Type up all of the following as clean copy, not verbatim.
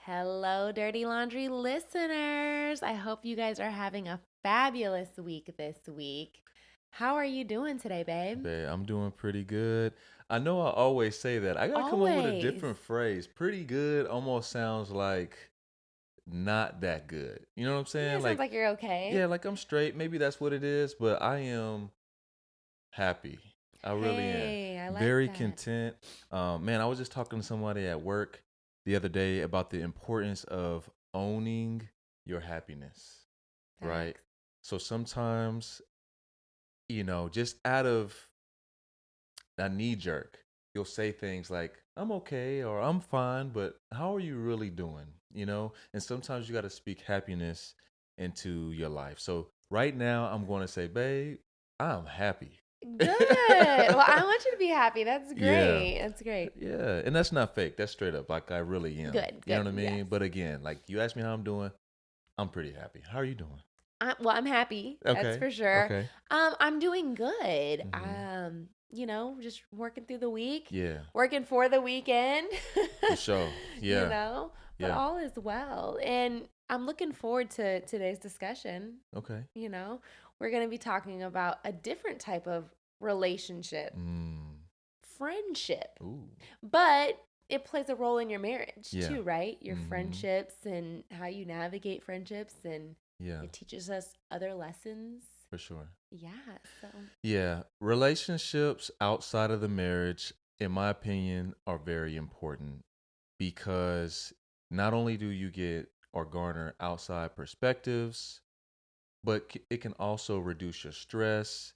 Hello, Dirty Laundry listeners. I hope you guys are having a fabulous week this week. How are you doing today, babe? Babe, I'm doing pretty good. I know I always say that. I gotta come up with a Always. different phrase. Pretty good almost sounds like not that good. You know what I'm Yeah, saying? it sounds Like, like you're okay. yeah, like I'm straight. Maybe that's what it is, but I am happy. I really am. Hey, I like Very that. content. Man, I was just talking to somebody at work the other day about the importance of owning your happiness, right? Facts. So sometimes, just out of a knee jerk. You'll say things like, I'm okay or I'm fine, but how are you really doing? And sometimes you got to speak happiness into your life. So right now, I'm going to say, babe, I'm happy. Good. Well, I want you to be happy. That's Yeah. great. That's great. Yeah. And that's not fake. That's straight up. Like I really am. Good, You know good. what I Yes. mean? But again, like you ask me how I'm doing, I'm pretty happy. How are you doing? I'm happy. That's Okay. for sure. Okay. I'm doing good. Hmm. Just working through the week, Yeah. working for the weekend. For sure. you Yeah. know, but Yeah. all is well. And I'm looking forward to today's discussion. Okay. You know, we're going to be talking about a different type of relationship, Mm. friendship. Ooh. But it plays a role in your marriage Yeah. too, right? Your Mm-hmm. friendships and how you navigate friendships, and Yeah, it teaches us other lessons. for sure. Yeah, so Yeah, relationships outside of the marriage, in my opinion, are very important because not only do you get or garner outside perspectives, but it can also reduce your stress.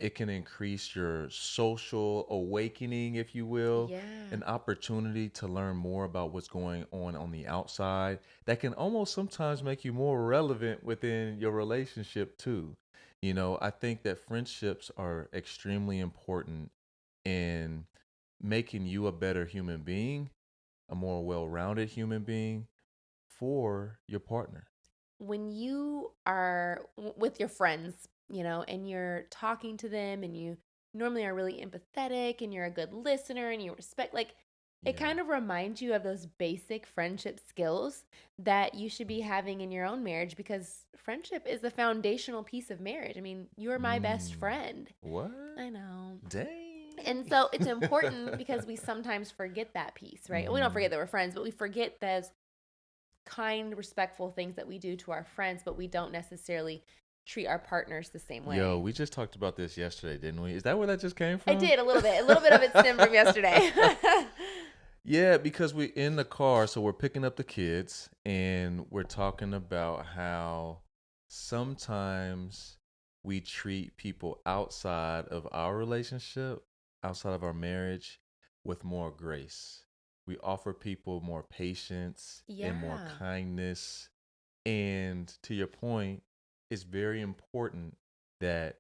It can increase your social awakening, if you will, yeah. an opportunity to learn more about what's going on the outside. That can almost sometimes make you more relevant within your relationship, too. I think that friendships are extremely important in making you a better human being, a more well rounded human being for your partner. When you are with your friends, and you're talking to them and you normally are really empathetic and you're a good listener and you respect, like, it Yeah. kind of reminds you of those basic friendship skills that you should be having in your own marriage, because friendship is the foundational piece of marriage. I mean, you're my best Mm. friend. What? I know. And Dang. so it's important because we sometimes forget that piece, right? We don't Hmm. forget that we're friends, but we forget those kind, respectful things that we do to our friends, but we don't necessarily treat our partners the same Yo, way. we just talked about this yesterday, didn't we? Is that where that just came I from? did a little bit. A little bit of it stemmed from yesterday. Yeah, because we in the car, so we're picking up the kids and we're talking about how sometimes we treat people outside of our relationship, outside of our marriage, with more grace. We offer people more patience and more Yeah, kindness. And to your point, it's very important that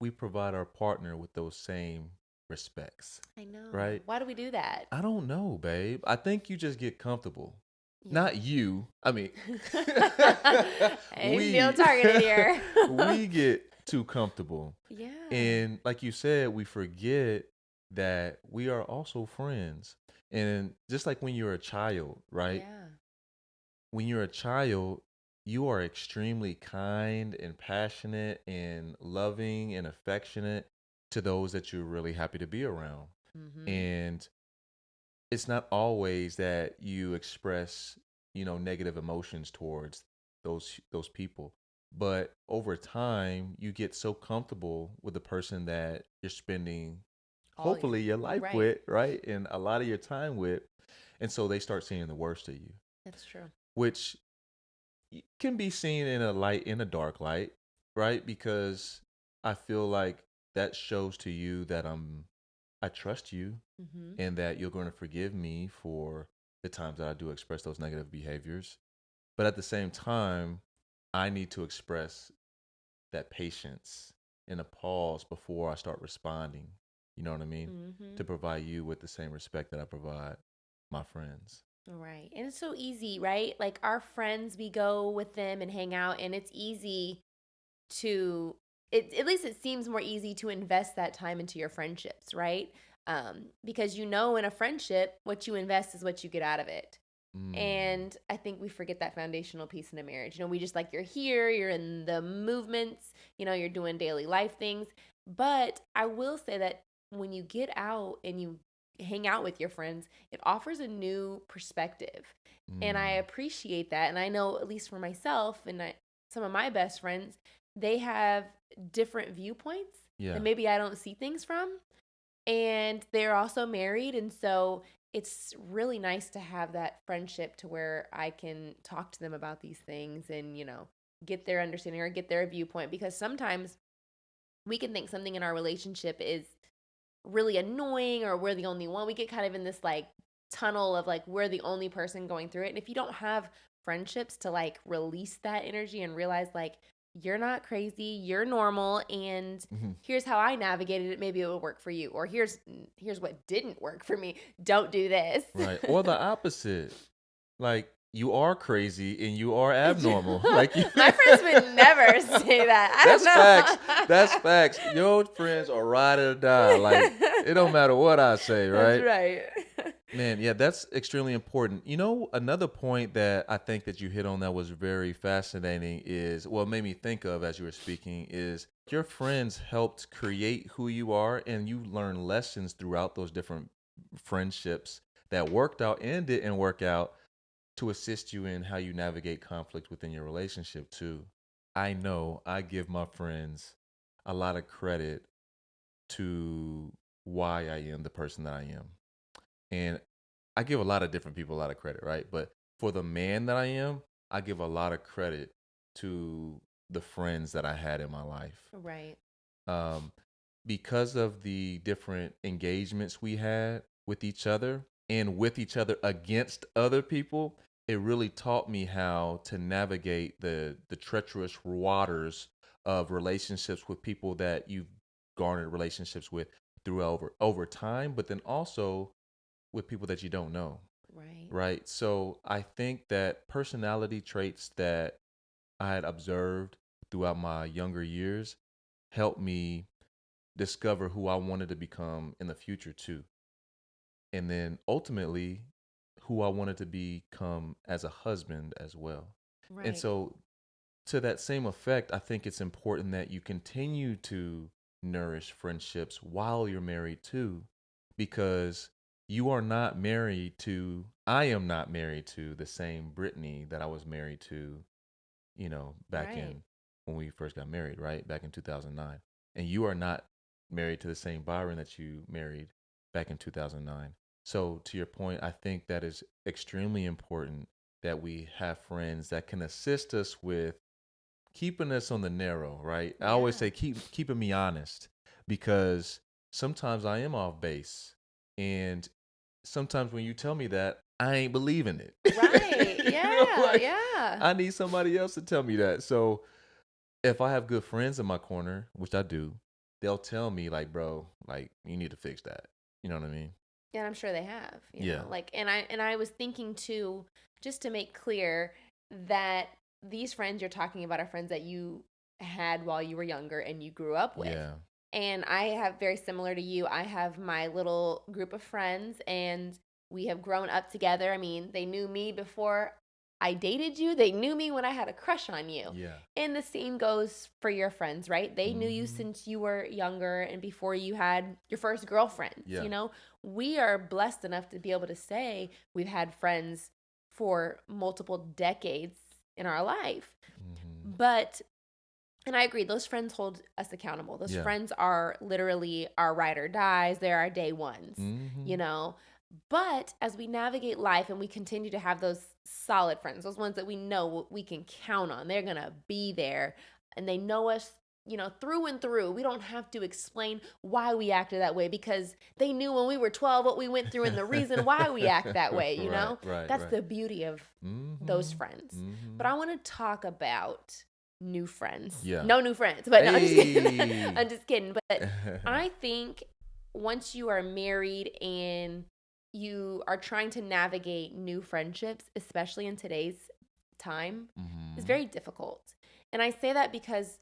we provide our partner with those same respects, I know. right? Why do we do that? I don't know, babe. I think you just get comfortable. Yeah. Not you. I mean, I feel we targeted here. we get too comfortable. Yeah. And like you said, we forget that we are also friends. And just like when you're a child, right? Yeah. When you're a child, you are extremely kind and passionate and loving and affectionate to those that you're really happy to be around. Mm-hmm. And it's not always that you express, negative emotions towards those people. But over time, you get so comfortable with the person that you're spending All your hopefully your life right. with, right? And a lot of your time with. And so they start seeing the worst of you, That's true. which can be seen in a dark light, right? Because I feel like that shows to you that I trust you Mm-hmm. and that you're going to forgive me for the times that I do express those negative behaviors. But at the same time, I need to express that patience and a pause before I start responding. You know what I mean? Mm-hmm. To provide you with the same respect that I provide my friends. Right. And it's so easy, right? Like, our friends, we go with them and hang out, and it's easy to at least it seems more easy to invest that time into your friendships, right? Because in a friendship, what you invest is what you get out of it. Mm. And I think we forget that foundational piece in a marriage. We just like, you're here, you're in the movements, you're doing daily life things. But I will say that when you get out and you hang out with your friends, it offers a new perspective. And I Mm. appreciate that. And I know, at least for myself and some of my best friends, they have different viewpoints that Yeah. maybe I don't see things from. And they're also married. And so it's really nice to have that friendship to where I can talk to them about these things and, get their understanding or get their viewpoint. Because sometimes we can think something in our relationship is really annoying or we're the only one. We get kind of in this like tunnel of like we're the only person going through it. And if you don't have friendships to like release that energy and realize like you're not crazy, you're normal, and Mhm. here's how I navigated it, maybe it will work for you. Or here's what didn't work for me. Don't do this. Right. Or the opposite. Like you are crazy and you are abnormal. Like you My friends would never say that. That's facts. That's I facts. Your friends are ride or die. Like it don't don't know. matter what I say, That's right? right. Man, yeah, that's extremely important. Another point that I think that you hit on that was very fascinating is, well, it made me think of as you were speaking, is your friends helped create who you are and you learn lessons throughout those different friendships that worked out and didn't work out to assist you in how you navigate conflict within your relationship too. I know I give my friends a lot of credit to why I am the person that I am. And I give a lot of different people a lot of credit, right? But for the man that I am, I give a lot of credit to the friends that I had in my life. Right. Um, because of the different engagements we had with each other and with each other against other people, it really taught me how to navigate the treacherous waters of relationships with people that you've garnered relationships with through over time, but then also with people that you don't know, Right. right? So I think that personality traits that I had observed throughout my younger years helped me discover who I wanted to become in the future too. And then ultimately who I wanted to become as a husband as well. And Right. so to that same effect, I think it's important that you continue to nourish friendships while you're married too, because I am not married to the same Brittany that I was married to, back Right. in when we first got married, right? Back in 2009. And you are not married to the same Byron that you married back in 2009. So, to your point, I think that is extremely important that we have friends that can assist us with keeping us on the narrow, right? I always Yeah. say keeping me honest because sometimes I am off base. And sometimes when you tell me that, I ain't believing it. Right. Yeah. Like Yeah. I need somebody else to tell me that. So if I have good friends in my corner, which I do, they'll tell me like, bro, like you need to fix that. You know what I mean? And I'm sure they have, Yeah. like, and I was thinking too, just to make clear that these friends you're talking about are friends that you had while you were younger and you grew up with. Yeah. And I have, very similar to you, I have my little group of friends and we have grown up together. I mean, they knew me before I dated you. They knew me when I had a crush on you. Yeah. And the same goes for your friends, right? They knew you Hmm. since you were younger and before you had your first girlfriends, Yeah. We are blessed enough to be able to say we've had friends for multiple decades in our life. Hmm. But and I agree, those friends hold us accountable. Those Yeah. friends are literally our ride or dies. They're our day ones, you Hmm. know. But as we navigate life and we continue to have those solid friends, those ones that we know we can count on, they're going to be there and they know us, through and through. We don't have to explain why we acted that way because they knew when we were 12 what we went through and the reason why we act that way. Right. Right. That's Right. the beauty of those Hmm. friends. But Hmm. I want to talk about new friends. Yeah. No new friends, but no, I'm just kidding. Hey. I'm just kidding. But I think once you are married and you are trying to navigate new friendships, especially in today's time, is Hmm. very difficult. And I say that because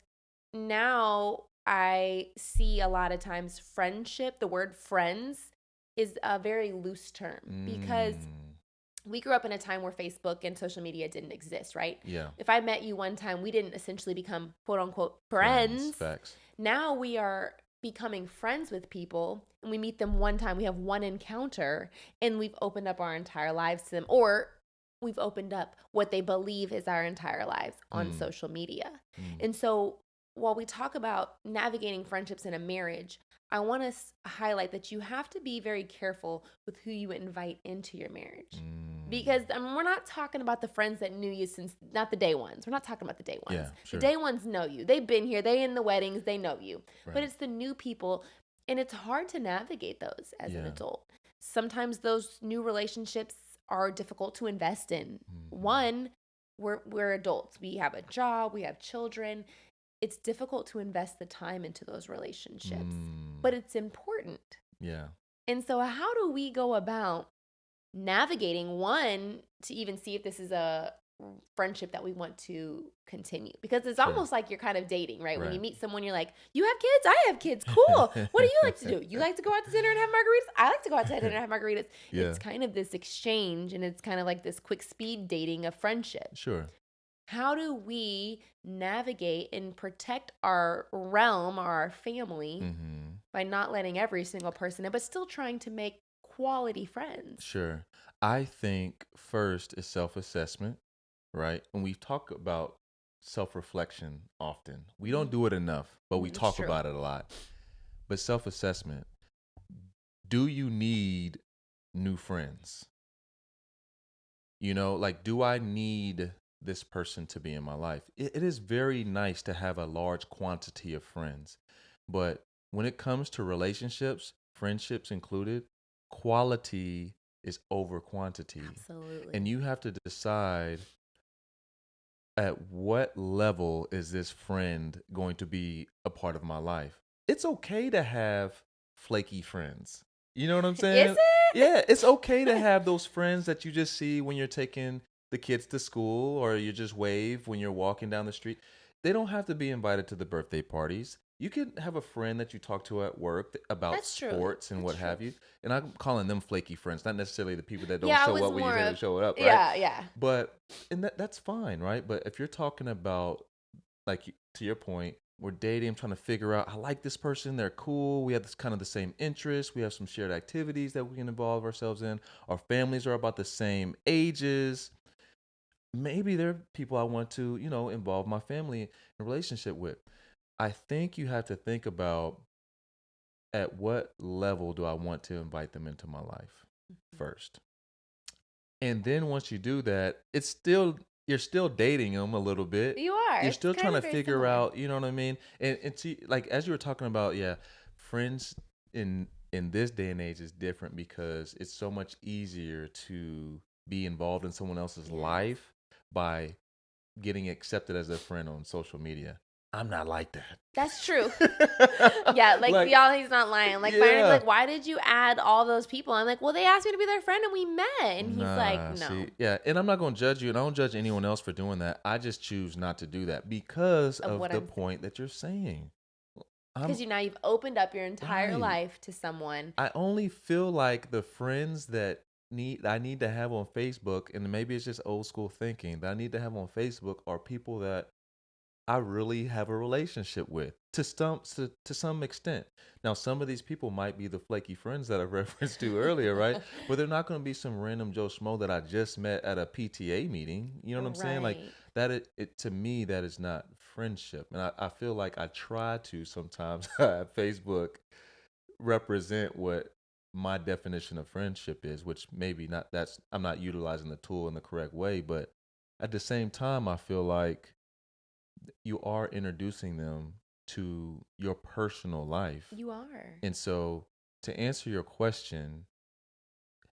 now I see a lot of times friendship, the word friends is a very loose term because Mm. we grew up in a time where Facebook and social media didn't exist, right? Yeah. If I met you one time, we didn't essentially become quote unquote Friends. friends. Facts. Now we are becoming friends with people and we meet them one time. We have one encounter and we've opened up our entire lives to them, or we've opened up what they believe is our entire lives on Mm. social media. Mm. And so while we talk about navigating friendships in a marriage, I want to highlight that you have to be very careful with who you invite into your marriage. Because Mm. we're not talking about the friends that knew you since, not the day ones. We're not talking about the day Yeah, ones. The sure. day ones know you. They've been here. They in the weddings. They know you. But Right. it's the new people, and it's hard to navigate those as an Yeah. adult. Sometimes those new relationships are difficult to invest in. Mhm. One, we're adults. We have a job. We have children. It's difficult to invest the time into those relationships, Mm. but it's important. Yeah. And so, how do we go about navigating one to even see if this is a friendship that we want to continue? Because it's Sure. almost like you're kind of dating, right? When you Right. meet someone, you're like, you have kids? I have kids. Cool. What do you like to do? You like to go out to dinner and have margaritas? I like to go out to dinner and have margaritas. Yeah. It's kind of this exchange, and it's kind of like this quick speed dating of friendship. Sure. How do we navigate and protect our realm, our family, Mm-hmm. by not letting every single person in, but still trying to make quality friends? Sure. I think first is self-assessment, right? And we talk about self-reflection often. We don't do it enough, but we It's talk true. about it a lot. But self-assessment, do you need new friends? Like, do I need this person to be in my life? It is very nice to have a large quantity of friends. But when it comes to relationships, friendships included, quality is over quantity. And Absolutely. you have to decide at what level is this friend going to be a part of my life. It's okay to have flaky friends. You know what I'm Is saying? it? Yeah, it's okay to have those friends that you just see when you're taking the kids to school, or you just wave when you're walking down the street. They don't have to be invited to the birthday parties. You can have a friend that you talk to at work about That's true. sports and That's what true. have you. And I'm calling them flaky friends, not necessarily the people that don't Yeah, I show was up when you more say they of, show up, right? yeah, yeah. But that's fine, right? But if you're talking about, like, to your point, we're dating, I'm trying to figure out, I like this person, they're cool, we have this kind of the same interests, we have some shared activities that we can involve ourselves in, our families are about the same ages. Maybe they're people I want to, involve my family in a relationship with. I think you have to think about, at what level do I want to invite them into my life first. And then once you do that, you're still dating them a little bit. You are. You're It's still trying kind to of very figure similar. out, you know what I mean? And see, like, as you were talking about, yeah, friends in this day and age is different because it's so much easier to be involved in someone else's Yes. life by getting accepted as a friend on social media. I'm not like That's true. that. Yeah, like Like, y'all, he's not lying. Like finally, yeah. like, why did you add all those people? I'm like, well, they asked me to be their friend and we met. And he's like, Nah, no, see, yeah, and I'm not gonna judge you, and I don't judge anyone else for doing that. I just choose not to do that because of of what the I'm, point that you're saying. because I'm now you've opened up your entire right. life to someone. I only feel like the friends that I need to have on Facebook, and maybe it's just old school thinking, that I need to have on Facebook are people that I really have a relationship with, to some extent. Now, some of these people might be the flaky friends that I referenced to earlier, right? But they're not going to be some random Joe Schmo that I just met at a PTA meeting. You know what I'm saying? Like, Right. that, it to me, that is not friendship. And I feel like I try to sometimes at Facebook represent what my definition of friendship is, which maybe not, that's, I'm not utilizing the tool in the correct way, but at the same time, I feel like you are introducing them to your personal life. You are. And so, to answer your question,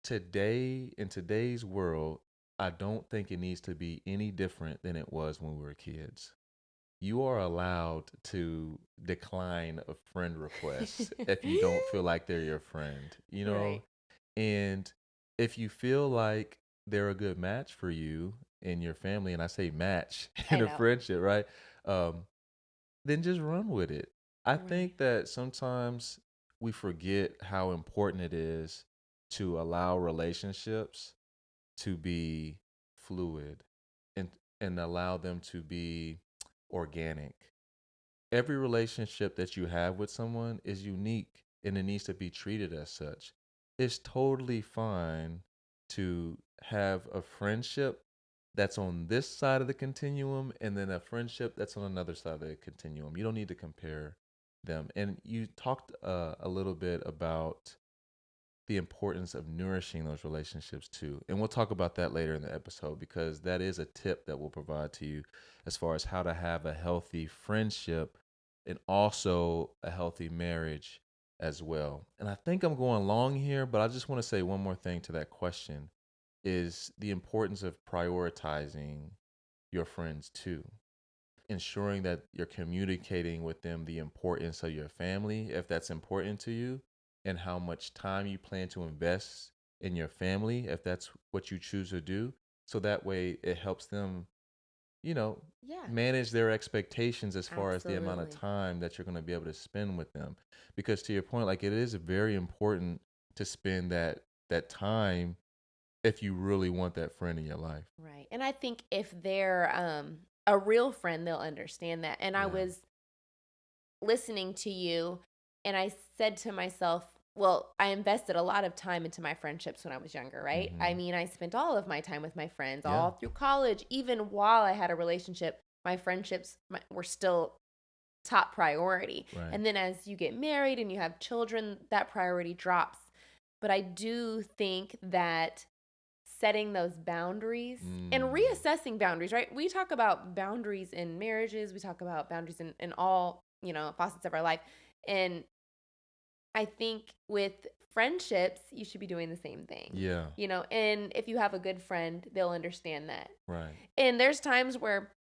today, in today's world, I don't think it needs to be any different than it was when we were kids. You are allowed to decline a friend request if you don't feel like they're your friend, Right. And if you feel like they're a good match for you and your family, and I say match I in a know. friendship, right? Um, then just run with it. I Right. think that sometimes we forget how important it is to allow relationships to be fluid and allow them to be organic. Every relationship that you have with someone is unique and it needs to be treated as such. It's totally fine to have a friendship that's on this side of the continuum and then a friendship that's on another side of the continuum. You don't need to compare them. And you talked a little bit about the importance of nourishing those relationships too. And we'll talk about that later in the episode because that is a tip that we'll provide to you as far as how to have a healthy friendship and also a healthy marriage as well. And I think I'm going long here, but I just want to say one more thing to that question is the importance of prioritizing your friends too, ensuring that you're communicating with them the importance of your family, if that's important to you, and how much time you plan to invest in your family, if that's what you choose to do. So that way it helps them, you know, Yeah, manage their expectations as far as the amount of absolutely. time that you're going to be able to spend with them. Because to your point, like it is very important to spend that time if you really want that friend in your life. Right. And I think if they're a real friend, they'll understand that. And I Yeah. was listening to you and I said to myself, well, I invested a lot of time into my friendships when I was younger, right? I Mhm. mean, I spent all of my time with my friends Yeah. all through college, even while I had a relationship, my friendships were still top priority. Right. And then as you get married and you have children, that priority drops. But I do think that setting those boundaries and Mm. reassessing boundaries, right? We talk about boundaries in marriages, we talk about boundaries in all, facets of our life. And I think with friendships, you should be doing the same thing. Yeah. And if you have a good friend, they'll understand that. Right. And there's times where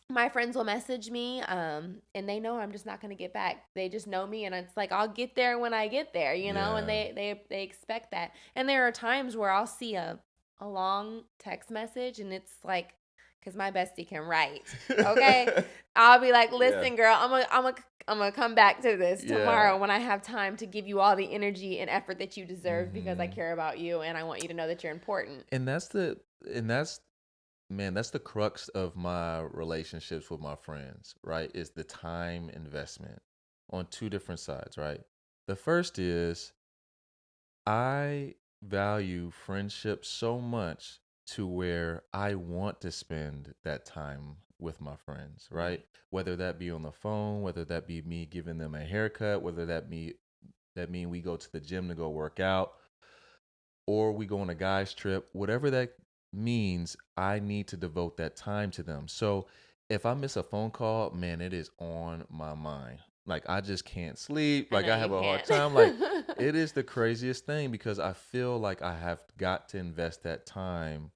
my friends will message me, and they know I'm just not going to get back. They just know me, and it's like I'll get there when I get there, and Yeah. they expect that. And there are times where I'll see a long text message, and it's like, because my bestie can write, okay? I'll be like, Yeah. listen, girl, I'm gonna come back to this Yeah. tomorrow when I have time to give you all the energy and effort that you deserve because I Mhm. care about you and I want you to know that you're important. And that's man, that's the crux of my relationships with my friends, right? Is the time investment on two different sides, right? The first is I value friendship so much to where I want to spend that time with my friends, right? Right. Whether that be on the phone, whether that be me giving them a haircut, whether that mean we go to the gym to go work out, or we go on a guys trip, whatever that means, I need to devote that time to them. So if I miss a phone call, man, it is on my mind. Like I just can't sleep. I Like know I you have a hard can't. time. Like it is the craziest thing because I feel like I have got to invest that time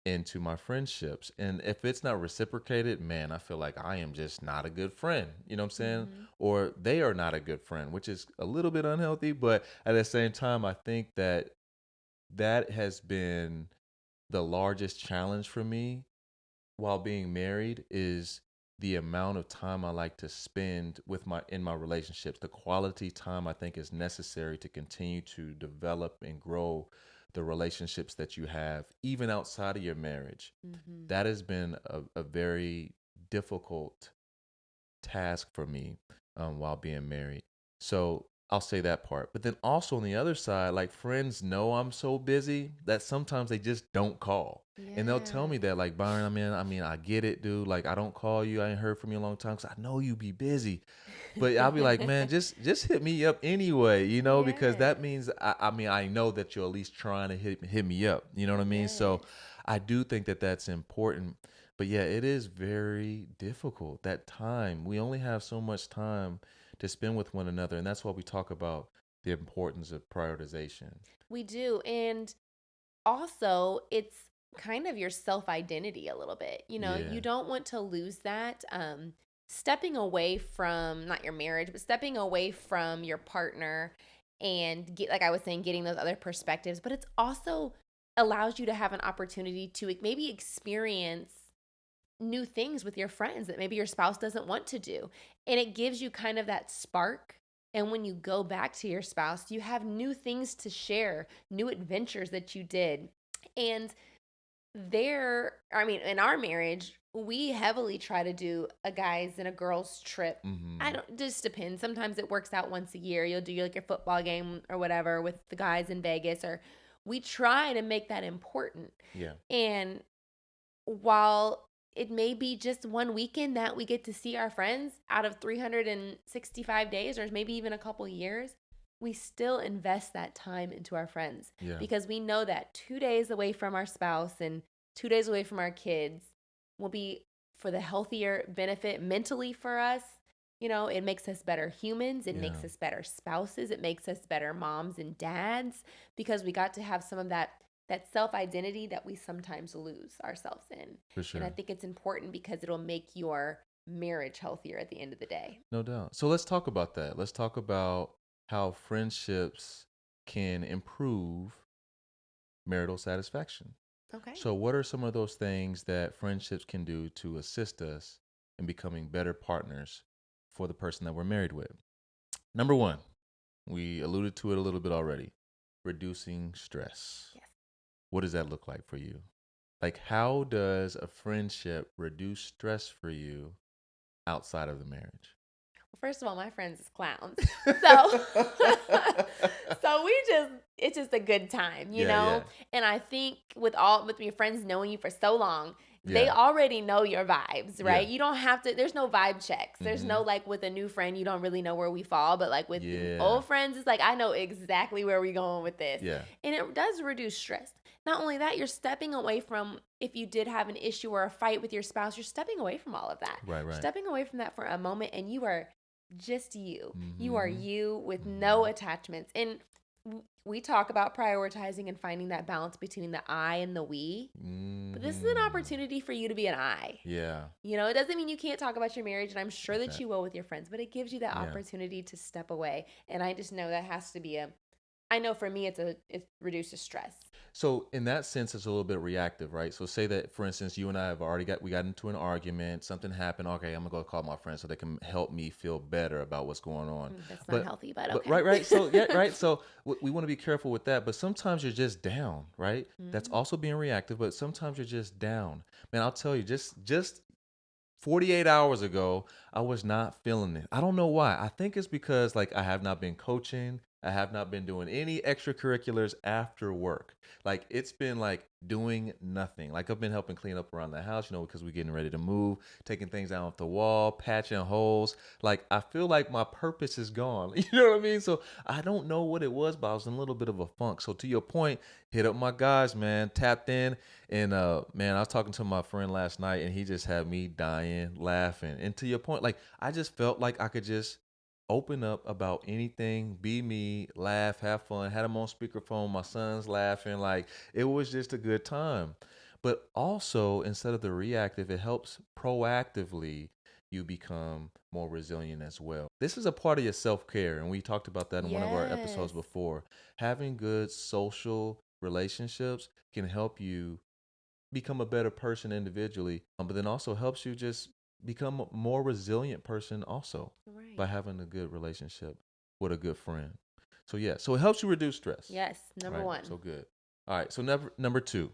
into my friendships. And if it's not reciprocated, man, I feel like I am just not a good friend. You know what I'm saying? Mhm. Or they are not a good friend, which is a little bit unhealthy. But at the same time, I think that has been the largest challenge for me while being married is the amount of time I like to spend with my in my relationships. The quality time I think is necessary to continue to develop and grow the relationships that you have, even outside of your marriage. Mhm. That has been a very difficult task for me while being married. So I'll say that part. But then also on the other side, like friends know I'm so busy that sometimes they just don't call. And they'll tell me Yes. that, like, Byron, I get it, dude. Like, I don't call you. I ain't heard from you in a long time because I know you be busy. But I'll be like, man, just hit me up anyway, because that Yes. means I know that you're at least trying to hit me up. You know what I mean? So Yes. I do think that that's important. But yeah, it is very difficult. That time, we only have so much time to spend with one another, and that's why we talk about the importance of prioritization. We do. And also, it's kind of your self identity a little bit. Yeah. You don't want to lose that. Stepping away from not your marriage, but stepping away from your partner and get, like I was saying, getting those other perspectives, but it's also allows you to have an opportunity to maybe experience new things with your friends that maybe your spouse doesn't want to do. And it gives you kind of that spark. And when you go back to your spouse, you have new things to share, new adventures that you did. And in our marriage, we heavily try to do a guys and a girls trip. I Mm-hmm. don't, just depends. Sometimes it works out once a year. You'll do like your football game or whatever with the guys in Vegas, or we try to make that important. Yeah. And while it may be just one weekend that we get to see our friends out of 365 days, or maybe even a couple years, we still invest that time into our friends Yeah. because we know that 2 days away from our spouse and 2 days away from our kids will be for the healthier benefit mentally for us. It makes us better humans. It Yeah. makes us better spouses. It makes us better moms and dads because we got to have some of that self-identity that we sometimes lose ourselves in. For And I sure. think it's important because it'll make your marriage healthier at the end of the day. No doubt. So let's talk about that. Let's talk about how friendships can improve marital satisfaction. Okay. So, what are some of those things that friendships can do to assist us in becoming better partners for the person that we're married with? Number one, we alluded to it a little bit already, reducing stress. Yes. What does that look like for you? Like, how does a friendship reduce stress for you outside of the marriage? First of all, my friends is clowns. So so it's just a good time, Yeah, yeah, And I think with your friends knowing you for so long, they yeah, already know your vibes, yeah. right? You don't have to, there's no vibe checks. There's Mm-hmm. no like with a new friend, you don't really know where we fall, but like with Yeah, old friends, it's like I know exactly where we're going with this. yeah, And it does reduce stress. Not only that, you're stepping away from, if you did have an issue or a fight with your spouse, you're stepping away from all of that. right, right. Stepping away from that for a moment, and you are just you. You are Mm-hmm. you with no Mm-hmm. attachments. And we talk about prioritizing and finding that balance between the I and the we. But this is an Mm-hmm. opportunity for you to be an I. Yeah, It doesn't mean you can't talk about your marriage, and I'm sure that okay. you will with your friends, but it gives you that Yeah. opportunity to step away. And I just know that has to be I know for me, it reduces stress. So in that sense, it's a little bit reactive, right? So say that, for instance, you and I have already we got into an argument, something happened. Okay, I'm gonna go call my friend so they can help me feel better about what's going on. That's not But, healthy, but but okay. right, right. So yeah, right. So we want to be careful with that. But sometimes you're just down, right? That's Mhm. also being reactive. But sometimes you're just down. Man, I'll tell you, just 48 hours ago, I was not feeling it. I don't know why. I think it's because like I have not been coaching. I have not been doing any extracurriculars after work. Like it's been like doing nothing. Like I've been helping clean up around the house, because we're getting ready to move, taking things down off the wall, patching holes. Like I feel like my purpose is gone. You know what I mean? So I don't know what it was, but I was in a little bit of a funk. So to your point, hit up my guys, man, tapped in. And man, I was talking to my friend last night and he just had me dying, laughing. And to your point, like I just felt like I could just open up about anything, be me, laugh, have fun, had him on speakerphone, my son's laughing, like it was just a good time. But also, instead of the reactive, it helps proactively you become more resilient as well. This is a part of your self-care, and we talked about that in one of our episodes Yes. before. Having good social relationships can help you become a better person individually, but then also helps you just become a more resilient person also by Right. having a good relationship with a good friend. So yeah, so it helps you reduce stress, Yes. Number right? one. So good. All right, so number two,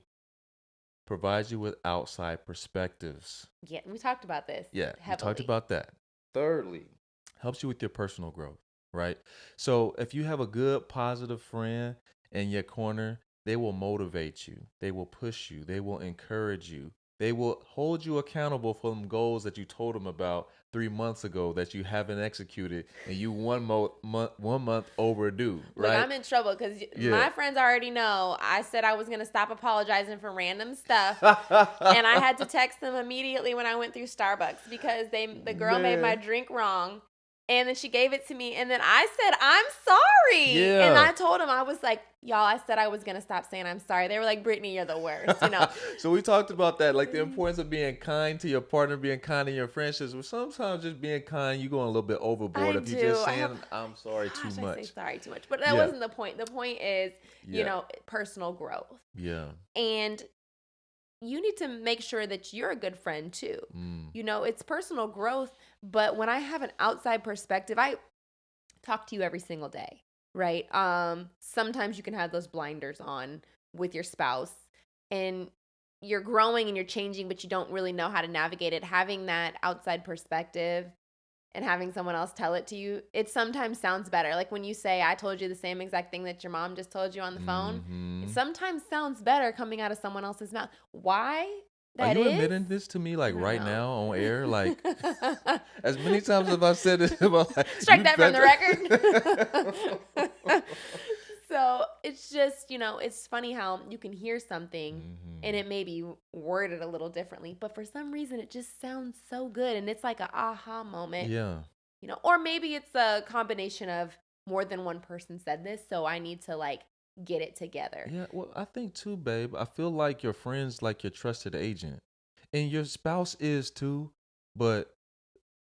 provides you with outside perspectives. Yeah, we talked about this Yeah, we talked heavily. about that. Thirdly, helps you with your personal growth, right? So if you have a good, positive friend in your corner, they will motivate you, they will push you, they will encourage you, they will hold you accountable for them goals that you told them about 3 months ago that you haven't executed, and you 1 month overdue, Look, right? I'm in trouble because Yeah. my friends already know I said I was going to stop apologizing for random stuff. And I had to text them immediately when I went through Starbucks because the girl made my Man. drink wrong. And then she gave it to me. And then I said, I'm sorry. And Yeah. I told them, I was like, y'all, I said I was going to stop saying I'm sorry. They were like, Brittany, you're the worst. So we talked about that, like the importance of being kind to your partner, being kind in your friendships. But sometimes just being kind, you going a little bit overboard I if you're do. just saying "I'm sorry" too I say much. sorry too much. But that Yeah, wasn't the point. The point is, yeah, personal growth. yeah. And you need to make sure that you're a good friend too. Mm, It's personal growth, but when I have an outside perspective, I talk to you every single day, right? Sometimes you can have those blinders on with your spouse, and you're growing and you're changing, but you don't really know how to navigate it. Having that outside perspective and having someone else tell it to you, it sometimes sounds better. Like when you say, I told you the same exact thing that your mom just told you on the phone, it Mm-hmm. sometimes sounds better coming out of someone else's mouth. Why Are that you is, admitting this to me like I don't right know. now on air? Like as many times as I've said this about like Strike you that from the better. record. So it's just, it's funny how you can hear something and Hmm. it may be worded a little differently, but for some reason it just sounds so good. And it's like a aha moment, Yeah. or maybe it's a combination of more than one person said this. So I need to like get it together. Yeah, well, I think too, babe. I feel like your friend's like your trusted agent. And your spouse is too, but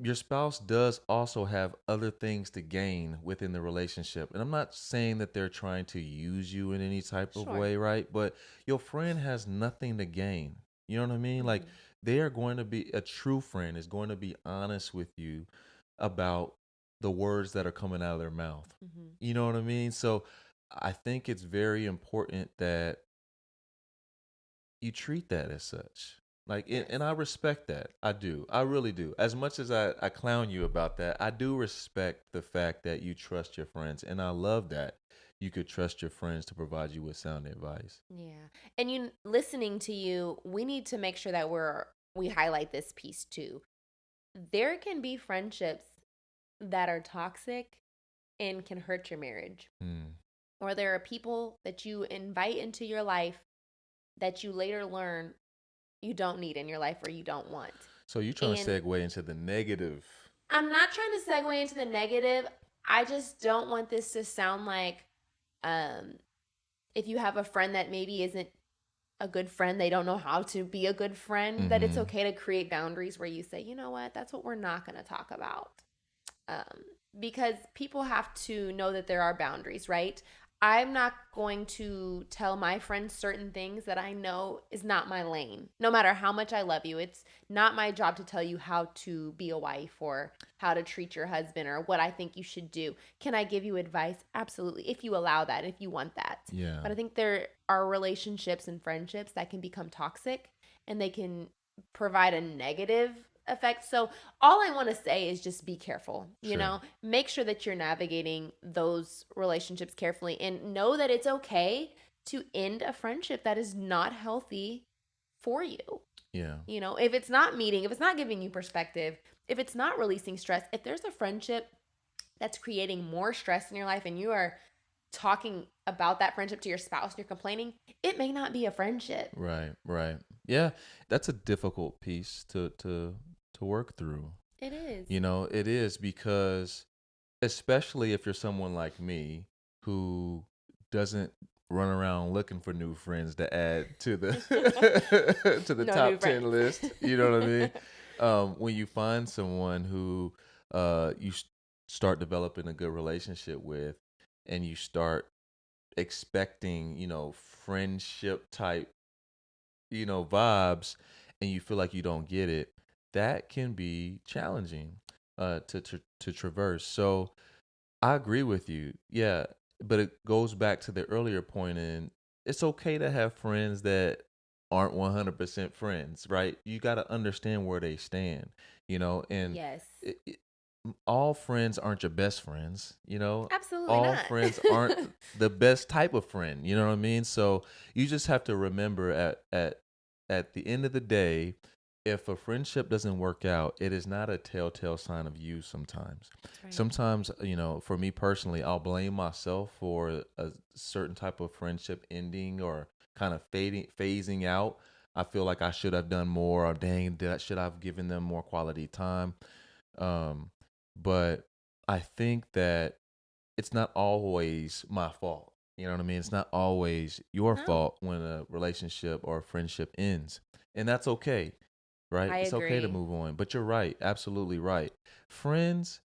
your spouse does also have other things to gain within the relationship. And I'm not saying that they're trying to use you in any type of Sure. way, right? But your friend has nothing to gain. You know what I mean? Like Mm-hmm. they are going to be a true friend is going to be honest with you about the words that are coming out of their mouth. Mm-hmm. You know what I mean? So I think it's very important that you treat that as such. Like, Yes. and I respect that. I do. I really do. As much as I clown you about that, I do respect the fact that you trust your friends. And I love that you could trust your friends to provide you with sound advice. Yeah. And listening to you, we need to make sure that we highlight this piece too. There can be friendships that are toxic and can hurt your marriage. Hmm. Or there are people that you invite into your life that you later learn you don't need in your life or you don't want. So you're trying to And segue into the negative. I'm not trying to segue into the negative. I just don't want this to sound like um, if you have a friend that maybe isn't a good friend, they don't know how to be a good friend, that it's Mm-hmm. okay to create boundaries where you say, you know what, that's what we're not going to talk about. um, because people have to know that there are boundaries, right? I'm not going to tell my friends certain things that I know is not my lane. No matter how much I love you, it's not my job to tell you how to be a wife or how to treat your husband or what I think you should do. Can I give you advice? Absolutely, if you allow that, if you want that. Yeah. But I think there are relationships and friendships that can become toxic and they can provide a negative effect. So all I want to say is just be careful, Sure. make sure that you're navigating those relationships carefully and know that it's okay to end a friendship that is not healthy for you. Yeah. If it's not meeting, if it's not giving you perspective, if it's not releasing stress, if there's a friendship that's creating more stress in your life and you are talking about that friendship to your spouse and you're complaining, it may not be a friendship. Right. Right. Yeah. That's a difficult piece to work through. It is. It is because especially if you're someone like me who doesn't run around looking for new friends to add to the to the No new top friends. 10 list. You know what I mean? When you find someone who you start developing a good relationship with, and you start expecting friendship type vibes, and you feel like you don't get it, that can be challenging to traverse. So I agree with you. Yeah, but it goes back to the earlier point, and it's okay to have friends that aren't 100% friends, right? You got to understand where they stand, and Yes. all friends aren't your best friends, Absolutely all not. friends aren't the best type of friend, you know what I mean? So you just have to remember at the end of the day, if a friendship doesn't work out, it is not a telltale sign of you sometimes. That's right. Sometimes, for me personally, I'll blame myself for a certain type of friendship ending or kind of phasing out. I feel like I should have done more, or dang, should I've given them more quality time? Um, but I think that it's not always my fault. You know what I mean? It's not always your No, fault when a relationship or a friendship ends. And that's okay, right? I It's okay to agree. move on. But you're right, absolutely right. Friends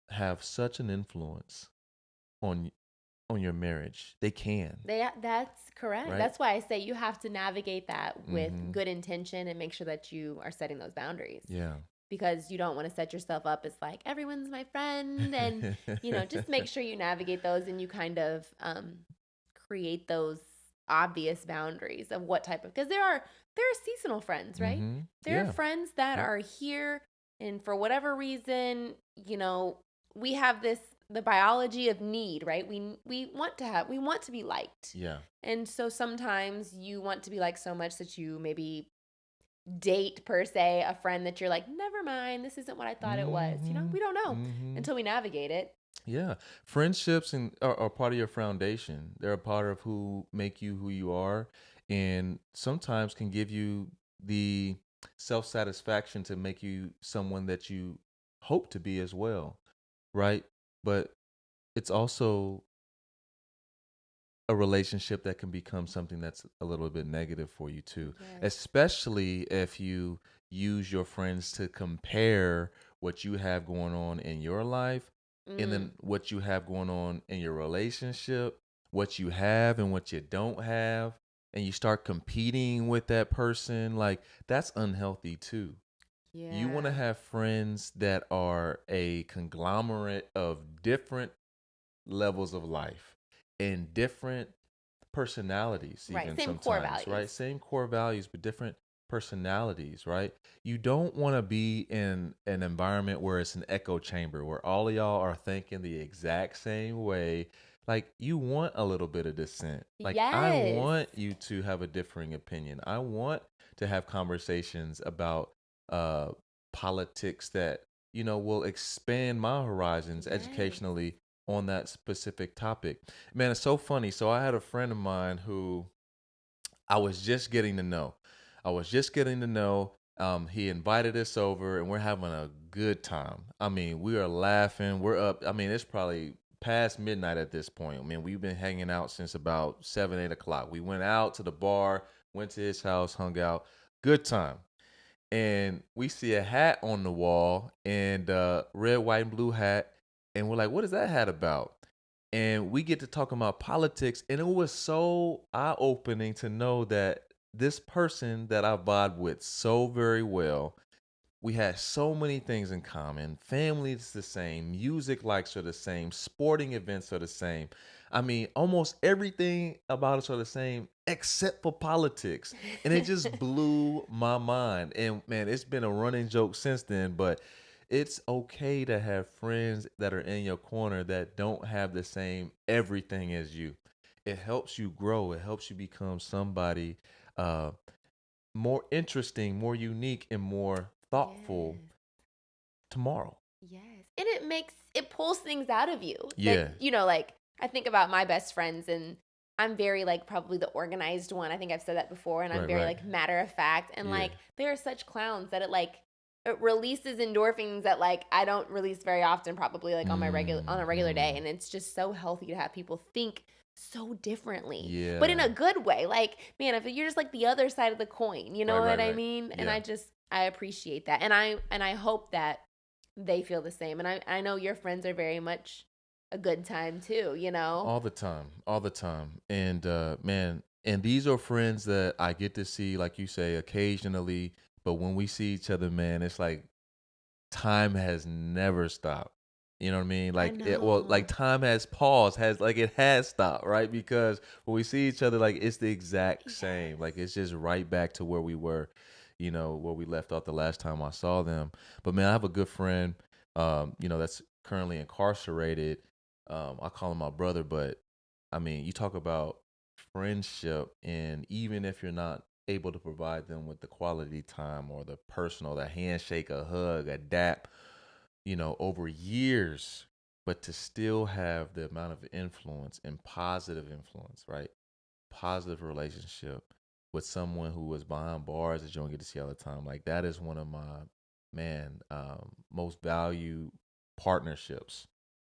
have such an influence on on your marriage. They can, That's correct. right? That's why I say you have to navigate that with Mhm. good intention and make sure that you are setting those boundaries Yeah. because you don't want to set yourself up as like everyone's my friend and just make sure you navigate those and you kind of create those obvious boundaries of what type of because there are seasonal friends, right? Mm-hmm. There are Yeah. friends that Yep. are here, and for whatever reason, we have the biology of need, right? We want to be liked. Yeah. And so sometimes you want to be liked so much that you maybe date per se a friend that you're like, never mind, this isn't what I thought it was. Mm-hmm. We don't know Mm-hmm. until we navigate it. Yeah, friendships are part of your foundation. They're a part of who make you who you are, and sometimes can give you the self satisfaction to make you someone that you hope to be as well, right? But it's also a relationship that can become something that's a little bit negative for you too, Yes. especially if you use your friends to compare what you have going on in your life and Mm, then what you have going on in your relationship, what you have and what you don't have, and you start competing with that person. Like, that's unhealthy too. You want to yeah. have friends that are a conglomerate of different levels of life and different personalities, Right. even Same core sometimes, values. right? Same core values, but different personalities, right? You don't want to be in an environment where it's an echo chamber where all of y'all are thinking the exact same way. Like, you want a little bit of dissent. Like, I Yes. want you to have a differing opinion. I want to have conversations about uh politics that, will expand my horizons Yes. educationally on that specific topic. Man, it's so funny. So I had a friend of mine who I was just getting to know. I was just getting to know. He invited us over, and we're having a good time. I mean, we are laughing. We're up. I mean, it's probably past midnight at this point. I mean, we've been hanging out since about 7, 8 o'clock. We went out to the bar, went to his house, hung out. Good time. And we see a hat on the wall, and red, white, and blue hat. And we're like, what is that hat about? And we get to talking about politics, and it was so eye-opening to know that this person that I vibe with so very well, we had so many things in common. Family is the same, music likes are the same, sporting events are the same. I mean, almost everything about us are the same except for politics. And it just blew my mind. And man, it's been a running joke since then, but it's okay to have friends that are in your corner that don't have the same everything as you. It helps you grow, it helps you become somebody uh more interesting, more unique, and more thoughtful Yes. tomorrow. Yes. And it pulls things out of you that, Yeah, like I think about my best friends, and I'm very like probably the organized one. I think I've said that before, and I'm right, very right. like matter of fact, and Yeah. like they are such clowns that it releases endorphins that like I don't release very often, probably like on a regular day, Hmm. and it's just so healthy to have people think so differently, but in Yeah. a good way. Like, man, if you're just like the other side of the coin, you Right, know right, what I right. mean? And Yeah. I appreciate that, and I hope that they feel the same. And I know your friends are very much a good time too, you know? All the time. All the time. And man, and these are friends that I get to see, like you say, occasionally. But when we see each other, man, it's like time has never stopped. You know what I mean? I Like know. time has paused, it has stopped, right? Because when we see each other, like it's the exact same. Yes. Like it's just right back to where we were, where we left off the last time I saw them. But man, I have a good friend, that's currently incarcerated. I call him my brother, but I mean, you talk about friendship, and even if you're not able to provide them with the quality time or the personal, the handshake, a hug, a dap, over years, but to still have the amount of influence and positive influence, right? Positive relationship with someone who was behind bars that you don't get to see all the time. Like, that is one of my, man, most valued partnerships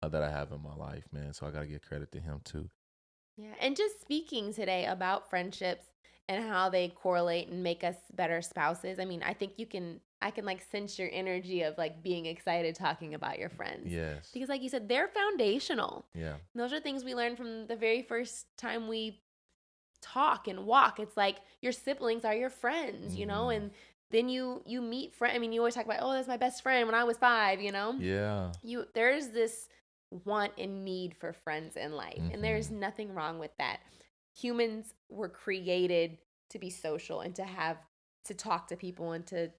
that I have in my life, man. So I got to give credit to him too. Yeah. And just speaking today about friendships and how they correlate and make us better spouses. I mean, I think I can like sense your energy of like being excited talking about your friends. Yes. Because like you said, they're foundational. Yeah. And those are things we learned from the very first time we talk and walk. It's like your siblings are your friends, Hmm. and then you meet friend. I mean, you always talk about, oh, that's my best friend when I was 5. Yeah. There's this want and need for friends in life, and there's Hmm. nothing wrong with that. Humans were created to be social and to talk to people and to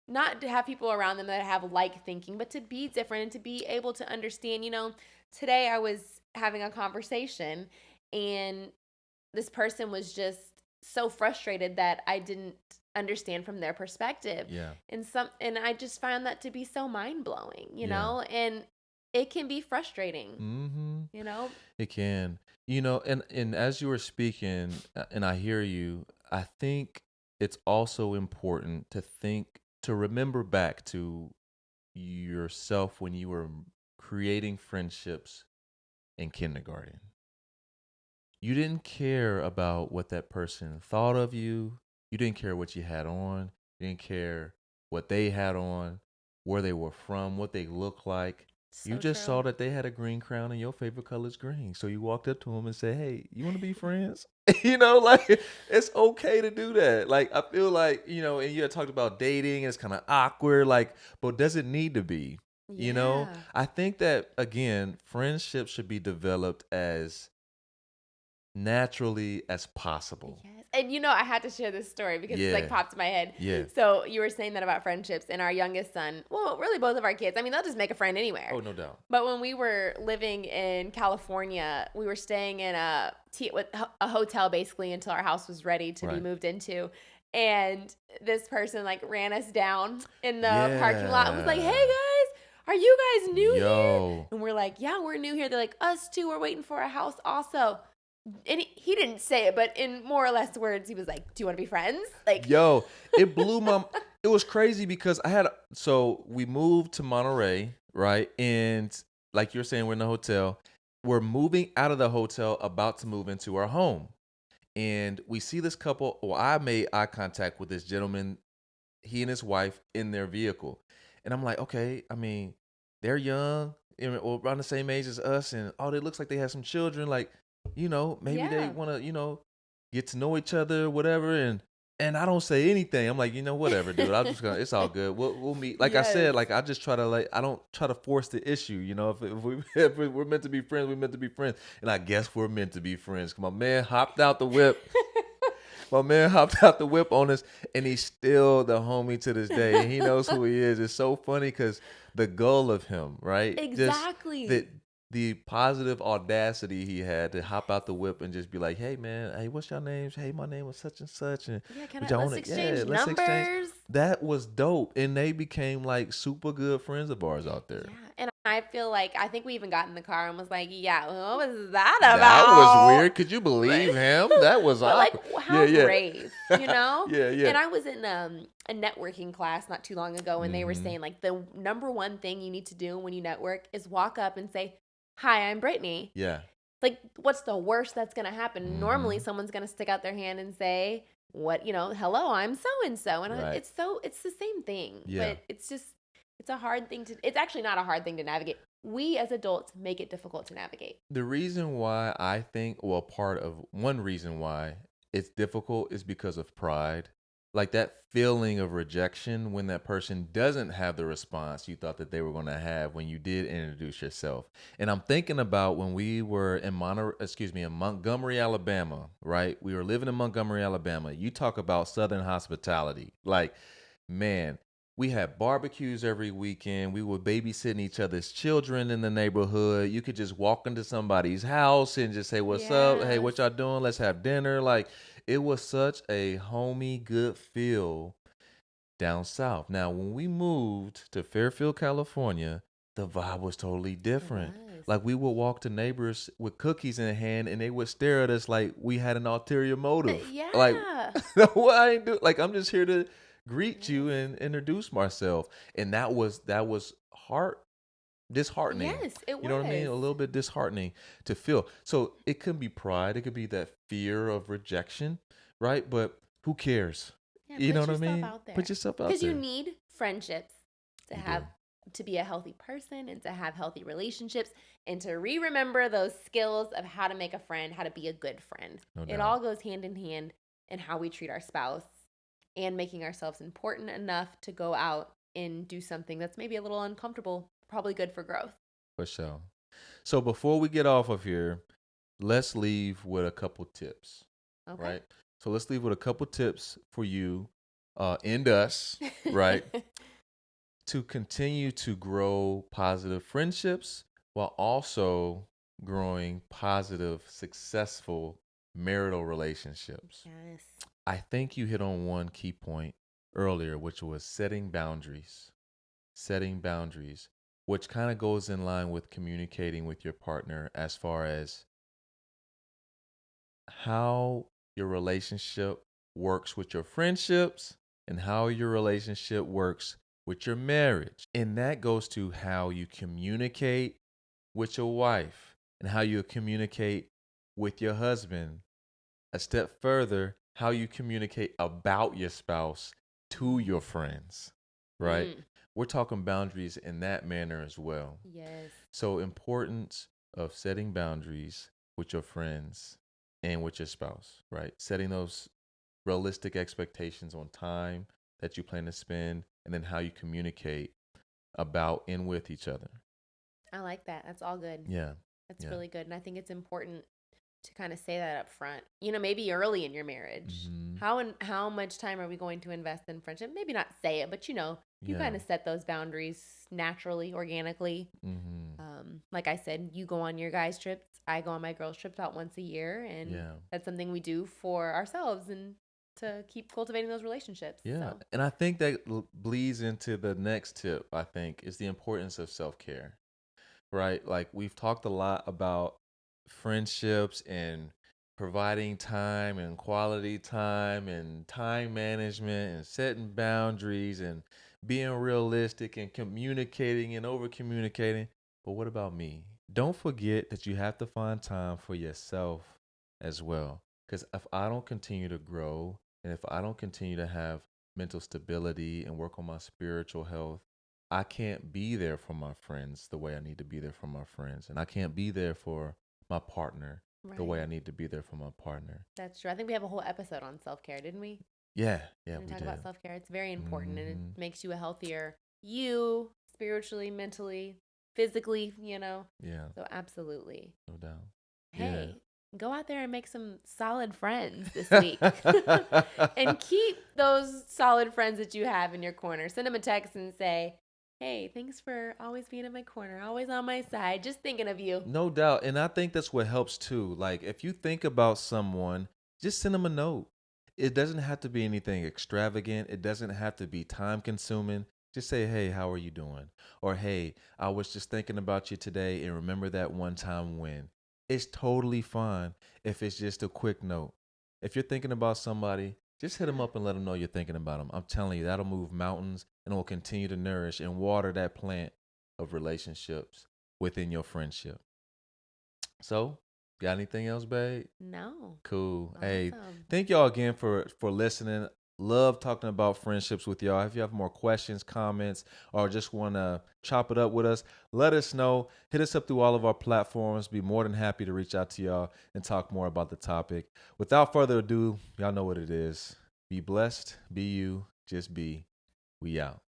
not to have people around them that have like thinking, but to be different and to be able to understand. Today I was having a conversation and this person was just so frustrated that I didn't understand from their perspective. Yeah. And I just found that to be so mind-blowing, Yeah. and it can be frustrating, Mm-hmm. you know? It can. And as you were speaking, and I hear you, I think it's also important to remember back to yourself when you were creating friendships in kindergarten. You didn't care about what that person thought of you. You didn't care what you had on. You didn't care what they had on, where they were from, what they looked like. You So just saw true. that they had a green crown and your favorite color is green. So you walked up to them and said, "Hey, you want to be friends?" Like it's okay to do that. Like I feel like, and you had talked about dating, and it's kind of awkward, like, but does it need to be? Yeah. I think that again, friendships should be developed as naturally as possible. Yes. And I had to share this story because it's like Yeah. popped in my head. Yeah. So you were saying that about friendships, and our youngest son, well, really both of our kids, I mean, they'll just make a friend anywhere. Oh, no doubt. But when we were living in California, we were staying in with a hotel basically until our house was ready to be Right. moved into. And this person like ran us down in the parking lot and was like, "Hey Yeah. guys, are you guys new here?" Yo. And we're like, "Yeah, we're new here." They're like, "Us too. We're waiting for a house also." And he didn't say it, but in more or less words, he was like, "Do you want to be friends?" Like, Yo, it blew my it was crazy because so we moved to Monterey, right? And like you're saying, we're in the hotel. We're moving out of the hotel, about to move into our home. And we see this couple. Well, I made eye contact with this gentleman, he and his wife in their vehicle. And I'm like, okay, I mean, they're young, or around the same age as us, and it looks like they have some children. Like, maybe they yeah. want to, get to know each other, whatever. And I don't say anything. I'm like, whatever, dude. I'm just gonna. It's all good. We'll meet. Like I Yes. said, like I just try to I don't try to force the issue. If we're meant to be friends, we're meant to be friends. And I guess we're meant to be friends. My man hopped out the whip. My man hopped out the whip on us, and he's still the homie to this day. And he knows who he is. It's so funny because the goal of him, right? Just Exactly. the positive audacity he had to hop out the whip and just be like, "Hey, man, hey, what's your names? Hey, my name was such and such, and Yeah, would y'all let's want to? Yeah, exchange let's exchange." numbers. That was dope, and they became like super good friends of ours out there. Yeah. And I feel like I think we even got in the car and was like, "Yeah, what was that That was about?" weird. Could you believe But, him? That was but like awkward. how Yeah, yeah, brave, yeah, yeah. And I was in a networking class not too long ago, and they were Mm-hmm. saying like the number one thing you need to do when you network is walk up and say, "Hi, I'm Brittany." Yeah. Like, what's the worst that's gonna happen? Normally, Mm-hmm. someone's gonna stick out their hand and say, "What, hello, I'm so and so," and Right. it's the same thing, Yeah. but it's a hard thing to. It's actually not a hard thing to navigate. We as adults make it difficult to navigate. The reason why I think, well, one reason why it's difficult is because of pride. Like that feeling of rejection when that person doesn't have the response you thought that they were going to have when you did introduce yourself. And I'm thinking about when we were in in Montgomery, Alabama, right? We were living in Montgomery, Alabama. You talk about Southern hospitality. Like, man, we had barbecues every weekend. We were babysitting each other's children in the neighborhood. You could just walk into somebody's house and just say, "What's up? Hey, Yes. what y'all doing? Let's have dinner." Like, it was such a homey, good feel down south. Now, when we moved to Fairfield, California, the vibe was totally It different. was. Like, we would walk to neighbors with cookies in hand, and they would stare at us like we had an ulterior motive. Like, Yeah. no, I ain't do. Like, I'm just here to greet you Yes. and introduce myself. And that was disheartening. Yes, it You know what I mean? was. A little bit disheartening to feel. So it could be pride. It could be that fear of rejection, right? But who cares? Yeah, You know put what I yourself mean? out Put there. yourself out Because you there. need friendships to You have do. to be a healthy person and to have healthy relationships and to remember those skills of how to make a friend, how to be a good friend. No It doubt. all goes hand in hand in how we treat our spouse and making ourselves important enough to go out and do something that's maybe a little uncomfortable, probably good for growth. For sure. So before we get off of here, let's leave with a couple tips, Okay. right? So let's leave with a couple tips for you and us, right? To continue to grow positive friendships while also growing positive, successful marital relationships. Yes. I think you hit on one key point earlier, which was setting boundaries. Setting boundaries, which kind of goes in line with communicating with your partner as far as how your relationship works with your friendships and how your relationship works with your marriage. And that goes to how you communicate with your wife and how you communicate with your husband. A step further, how you communicate about your spouse to your friends, right? Mm, We're talking boundaries in that manner as well. yes. So, importance of setting boundaries with your friends and with your spouse, right? Setting those realistic expectations on time that you plan to spend and then how you communicate about and with each other. I like that. That's all good. Yeah. That's Yeah. really good. And I think it's important to kind of say that up front. Maybe early in your marriage. Hmm. How much time are we going to invest in friendship? Maybe not say it, but you Yeah. kind of set those boundaries naturally, organically. Hmm. Like I said, you go on your guys' trips, I go on my girls' trips about once a year, and Yeah. that's something we do for ourselves and to keep cultivating those relationships. Yeah. So, And I think that bleeds into the next tip, I think, is the importance of self care, right? Like we've talked a lot about friendships and providing time and quality time and time management and setting boundaries and being realistic and communicating and over communicating. But what about me? Don't forget that you have to find time for yourself as well. Because if I don't continue to grow and if I don't continue to have mental stability and work on my spiritual health, I can't be there for my friends the way I need to be there for my friends. And I can't be there for my partner the way I right. need to be there for my partner. That's true. I think we have a whole episode on self care, didn't we? Yeah, yeah, And we talk did. about self care. It's very important and it Hmm. makes you a healthier you spiritually, mentally, physically, Yeah, So, absolutely. no doubt. Yeah. Hey, go out there and make some solid friends this week. And keep those solid friends that you have in your corner. Send them a text and say, hey, thanks for always being in my corner, always on my side, just thinking of you. No doubt. And I think that's what helps too. Like if you think about someone, just send them a note. It doesn't have to be anything extravagant. It doesn't have to be time consuming. Just say, hey, how are you doing? Or, hey, I was just thinking about you today and remember that one time when. It's totally fine if it's just a quick note. If you're thinking about somebody, just hit them Yeah. up and let them know you're thinking about them. I'm telling you, that'll move mountains and it will continue to nourish and water that plant of relationships within your friendship. So, got anything else, babe? No. Cool. Hey, Awesome. thank y'all again for listening. Love talking about friendships with y'all. If you have more questions, comments, or just want to chop it up with us, let us know. Hit us up through all of our platforms. Be more than happy to reach out to y'all and talk more about the topic. Without further ado, y'all know what it is. Be blessed, be you, just be. We out.